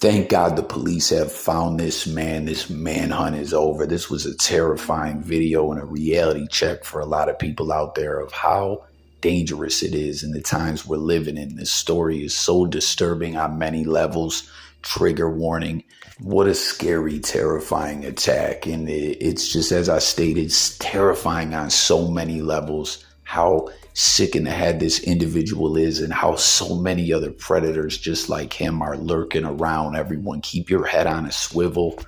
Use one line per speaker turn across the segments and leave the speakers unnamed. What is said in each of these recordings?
Thank God the police have found this man. This manhunt is over. This was a terrifying video and a reality check for a lot of people out there of how dangerous it is in the times we're living in. This story is so disturbing on many levels. Trigger warning. What a scary, terrifying attack. And it's just, as I stated, it's terrifying on so many levels. How sick in the head this individual is and how so many other predators just like him are lurking around. Everyone, keep your head on a swivel,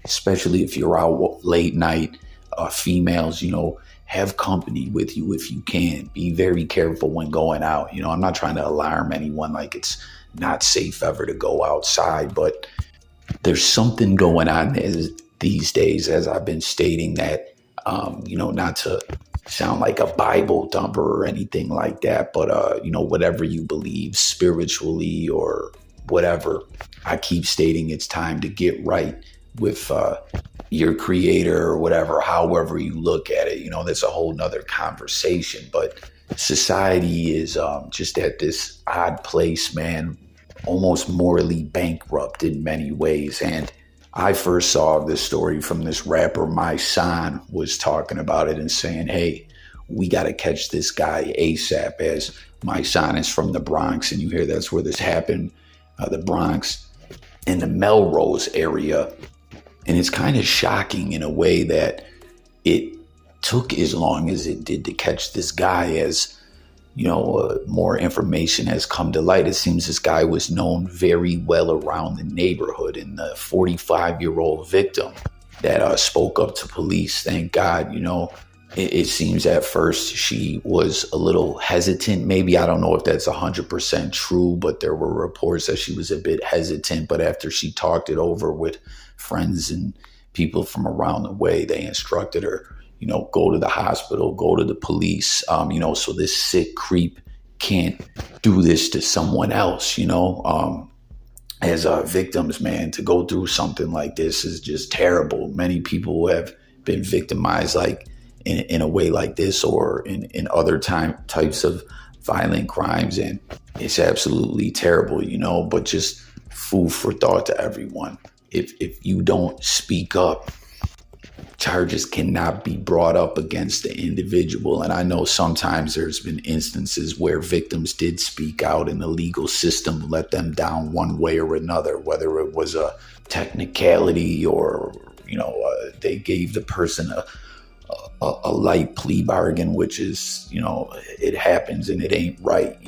especially if you're out late night. Females, have company with you if you can. Be very careful when going out. I'm not trying to alarm anyone like it's not safe ever to go outside, but there's something going on these days, as I've been stating, that, not to sound like a Bible thumper or anything like that, but, whatever you believe spiritually or whatever, I keep stating it's time to get right with your creator or whatever, however you look at it. That's a whole nother conversation, but society is just at this odd place, man, almost morally bankrupt in many ways. And I first saw this story from this rapper, My Son, was talking about it and saying, hey, we got to catch this guy ASAP, as My Son is from the Bronx. And you hear that's where this happened, the Bronx in the Melrose area. And it's kind of shocking in a way that it took as long as it did to catch this guy. As more information has come to light, it seems this guy was known very well around the neighborhood. And the 45-year-old victim that spoke up to police, thank God, it seems at first she was a little hesitant. Maybe, I don't know if that's 100% true, but there were reports that she was a bit hesitant. But after she talked it over with friends and people from around the way, they instructed her, go to the hospital, go to the police, so this sick creep can't do this to someone else, as victims, man, to go through something like this is just terrible. Many people have been victimized like in a way like this or in other types of violent crimes. And it's absolutely terrible, but just food for thought to everyone. If you don't speak up, charges cannot be brought up against the individual. And I know sometimes there's been instances where victims did speak out and the legal system let them down one way or another, whether it was a technicality or, they gave the person a light plea bargain, which is, it happens and it ain't right.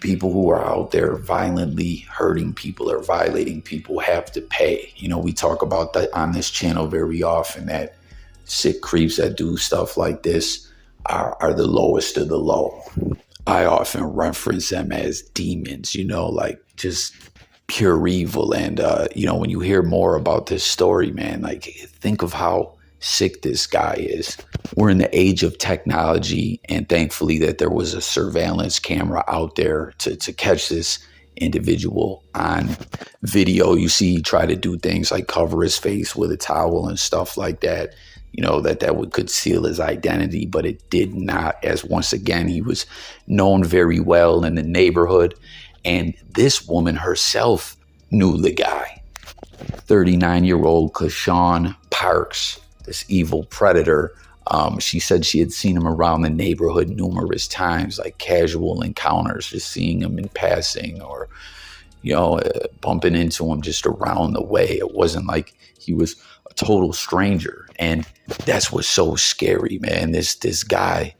People who are out there violently hurting people or violating people have to pay. We talk about that on this channel very often, that sick creeps that do stuff like this are the lowest of the low. I often reference them as demons, like just pure evil. And, when you hear more about this story, man, like think of how sick this guy is. We're in the age of technology, and thankfully that there was a surveillance camera out there to catch this individual on video. You see, he tried to do things like cover his face with a towel and stuff like that, that would conceal his identity, but it did not, as once again, he was known very well in the neighborhood. And this woman herself knew the guy, 39-year-old Kashawn Parks, this evil predator. She said she had seen him around the neighborhood numerous times, like casual encounters, just seeing him in passing or, bumping into him just around the way. It wasn't like he was a total stranger. And that's what's so scary, man. This guy,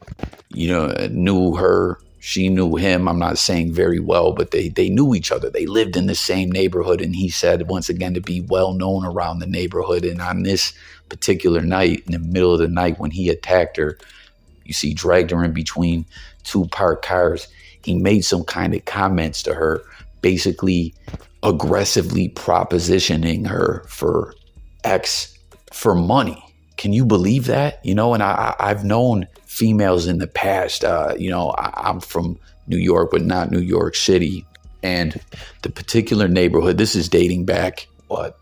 knew her. She knew him. I'm not saying very well, but they knew each other. They lived in the same neighborhood. And he said, once again, to be well known around the neighborhood. And on this particular night, in the middle of the night when he attacked her, you see, dragged her in between two parked cars. He made some kind of comments to her, basically aggressively propositioning her for money. Can you believe that? And I've known females in the past. I'm from New York, but not New York City. And the particular neighborhood, this is dating back,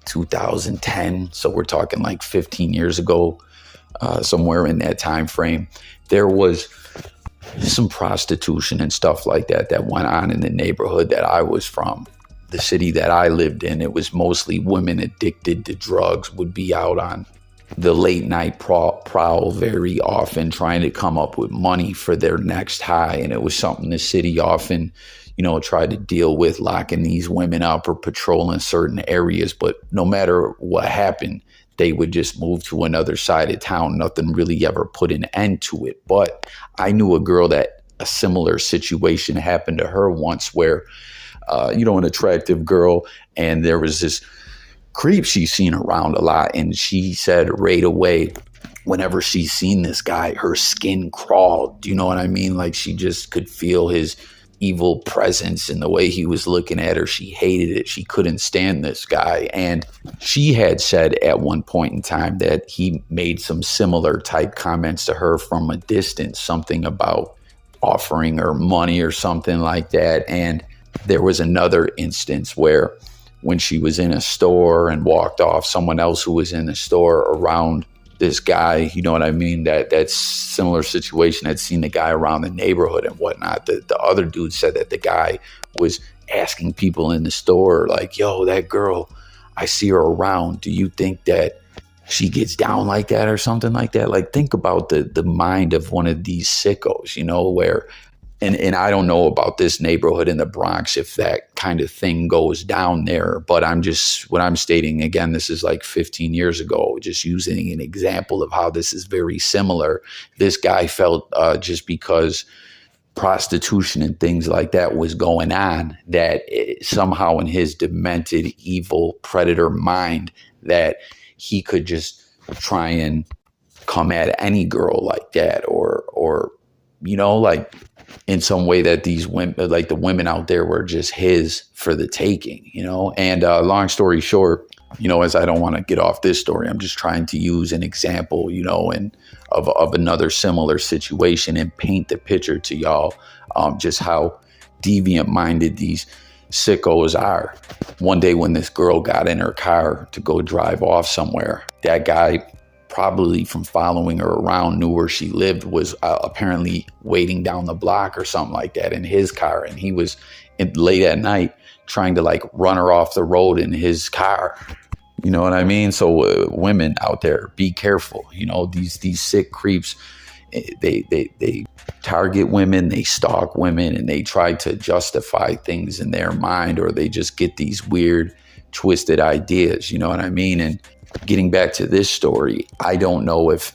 2010. So we're talking like 15 years ago, somewhere in that time frame. There was some prostitution and stuff like that went on in the neighborhood that I was from. the city that I lived in, it was mostly women addicted to drugs would be out on the late night prowl very often, trying to come up with money for their next high. And it was something the city often, tried to deal with, locking these women up or patrolling certain areas. But no matter what happened, they would just move to another side of town. Nothing really ever put an end to it. But I knew a girl that a similar situation happened to her once where, an attractive girl, and there was this creep she's seen around a lot. And she said right away, whenever she's seen this guy, her skin crawled. Do you know what I mean? Like she just could feel his evil presence in the way he was looking at her. She hated it. She couldn't stand this guy. And she had said at one point in time that he made some similar type comments to her from a distance, something about offering her money or something like that. And there was another instance where when she was in a store and walked off, someone else who was in the store around this guy, you know what I mean? That's similar situation, had seen the guy around the neighborhood and whatnot. The other dude said that the guy was asking people in the store, like, yo, that girl, I see her around. Do you think that she gets down like that or something like that? Like, think about the mind of one of these sickos, where, and I don't know about this neighborhood in the Bronx, if that kind of thing goes down there, but what I'm stating, again, this is like 15 years ago, just using an example of how this is very similar. This guy felt just because prostitution and things like that was going on, that somehow in his demented, evil predator mind, that he could just try and come at any girl like that, or like in some way that these women, like the women out there, were just his for the taking, And long story short, as I don't want to get off this story, I'm just trying to use an example, and of another similar situation and paint the picture to y'all, just how deviant-minded these sickos are. One day when this girl got in her car to go drive off somewhere, that guy, probably from following her around, knew where she lived, was apparently waiting down the block or something like that in his car. And he was late at night trying to like run her off the road in his car. You know what I mean? So women out there, be careful. These sick creeps, they target women, they stalk women, and they try to justify things in their mind, or they just get these weird, twisted ideas. You know what I mean? And getting back to this story, I don't know if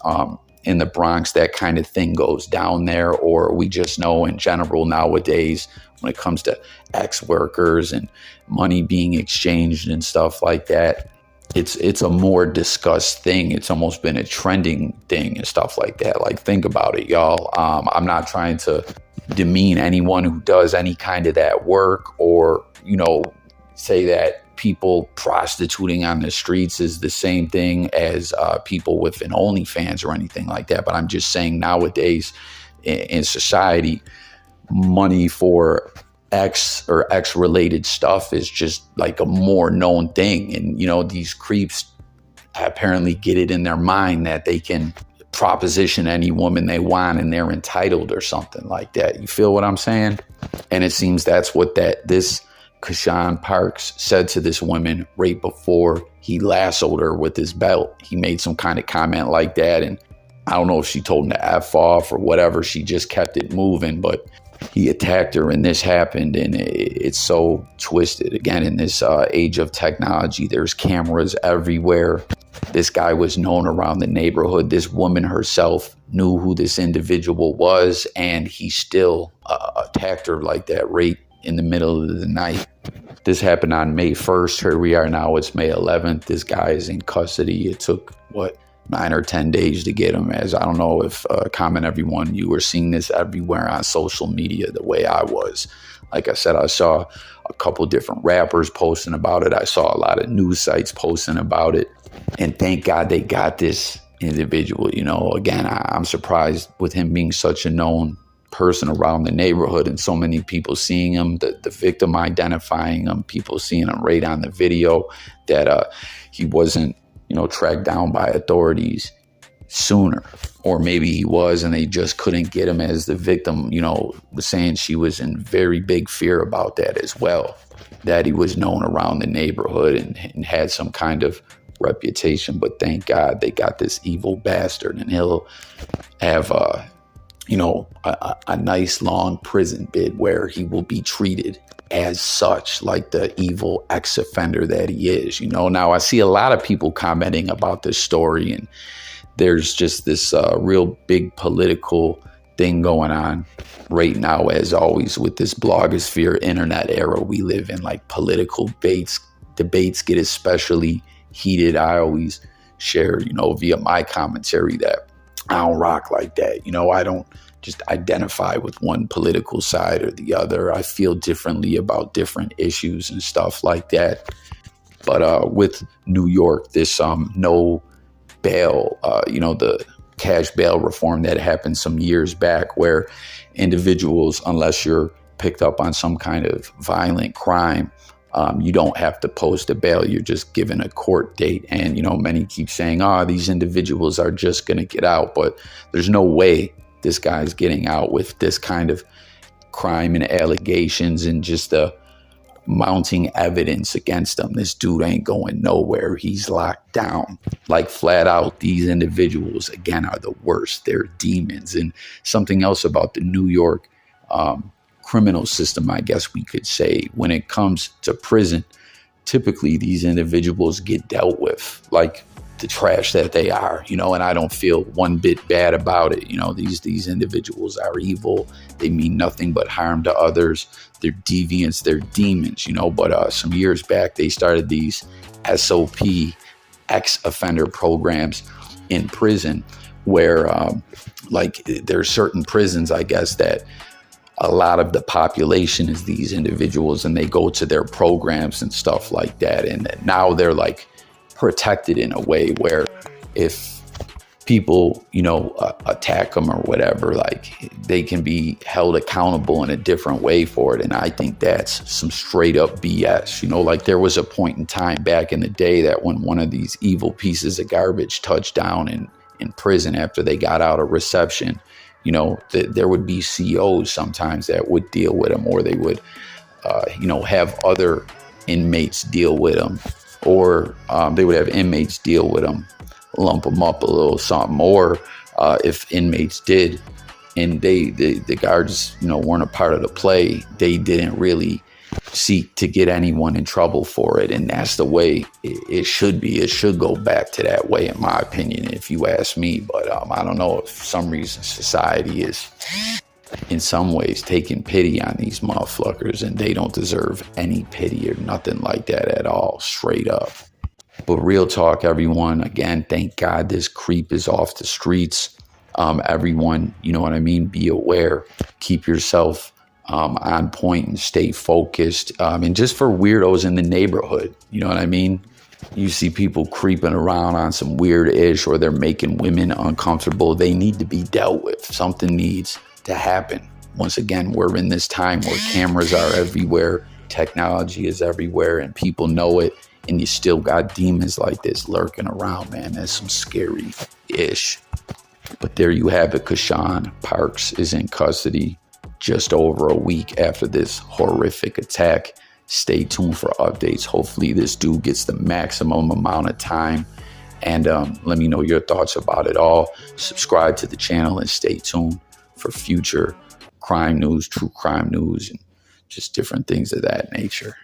in the Bronx that kind of thing goes down there, or we just know in general nowadays when it comes to ex-workers and money being exchanged and stuff like that, it's a more discussed thing. It's almost been a trending thing and stuff like that. Like, think about it, y'all. I'm not trying to demean anyone who does any kind of that work, or, say that people prostituting on the streets is the same thing as people with an OnlyFans or anything like that. But I'm just saying nowadays in society, money for X or X related stuff is just like a more known thing. And, these creeps apparently get it in their mind that they can proposition any woman they want and they're entitled or something like that. You feel what I'm saying? And it seems that's what this Kashawn Parks said to this woman right before he lassoed her with his belt. He made some kind of comment like that, and I don't know if she told him to F off or whatever. She just kept it moving, but he attacked her, and this happened, and it's so twisted. Again, in this age of technology, there's cameras everywhere. This guy was known around the neighborhood. This woman herself knew who this individual was, and he still attacked her like that right in the middle of the night. This happened on May 1st. Here we are now. It's May 11th. This guy is in custody. It took, 9 or 10 days to get him. As I don't know if, common everyone, you were seeing this everywhere on social media the way I was. Like I said, I saw a couple different rappers posting about it. I saw a lot of news sites posting about it. And thank God they got this individual. Again, I'm surprised with him being such a known person around the neighborhood and so many people seeing him, the victim identifying him, people seeing him right on the video, that he wasn't, tracked down by authorities. sooner. Or maybe he was and they just couldn't get him, as the victim, was saying she was in very big fear about that as well, that he was known around the neighborhood and had some kind of reputation. But thank God they got this evil bastard, and he'll have a nice long prison bid where he will be treated as such, like the evil ex-offender that he is. Now I see a lot of people commenting about this story, and there's just this real big political thing going on right now, as always, with this blogosphere internet era we live in. Like, political debates get especially heated. I always share, via my commentary, that I don't rock like that. I don't just identify with one political side or the other. I feel differently about different issues and stuff like that. But with New York, this no bail, the cash bail reform that happened some years back, where individuals, unless you're picked up on some kind of violent crime, you don't have to post a bail. You're just given a court date. And, many keep saying, these individuals are just going to get out. But there's no way this guy's getting out with this kind of crime and allegations and just the mounting evidence against him. This dude ain't going nowhere. He's locked down. Like, flat out, these individuals, again, are the worst. They're demons. And something else about the New York criminal system, I guess we could say, when it comes to prison, typically these individuals get dealt with like the trash that they are, and I don't feel one bit bad about it. These individuals are evil. They mean nothing but harm to others. They're deviants. They're demons, but some years back, they started these SOP ex-offender programs in prison where there's certain prisons, I guess, that a lot of the population is these individuals, and they go to their programs and stuff like that. And now they're like protected in a way where if people, attack them or whatever, like, they can be held accountable in a different way for it. And I think that's some straight up BS. Like, there was a point in time back in the day that when one of these evil pieces of garbage touched down in prison after they got out of reception, there would be COs sometimes that would deal with them, or they would, have other inmates deal with them, or they would have inmates deal with them, lump them up a little something. Or if inmates did, and the guards, weren't a part of the play, they didn't really seek to get anyone in trouble for it. And that's the way it should be. It should go back to that way, in my opinion, if you ask me. But I don't know, if for some reason society is in some ways taking pity on these motherfuckers, and they don't deserve any pity or nothing like that at all, straight up. But real talk, everyone, again, thank God this creep is off the streets. Everyone, be aware, keep yourself on point and stay focused. And just for weirdos in the neighborhood, you see people creeping around on some weird ish, or they're making women uncomfortable. They need to be dealt with. Something needs to happen. Once again, we're in this time where cameras are everywhere, technology is everywhere, and people know it. And you still got demons like this lurking around, man. That's some scary ish. But there you have it. Kashawn Parks is in custody just over a week after this horrific attack. Stay tuned for updates. Hopefully this dude gets the maximum amount of time. And let me know your thoughts about it all. Subscribe to the channel and stay tuned for future crime news, true crime news, and just different things of that nature.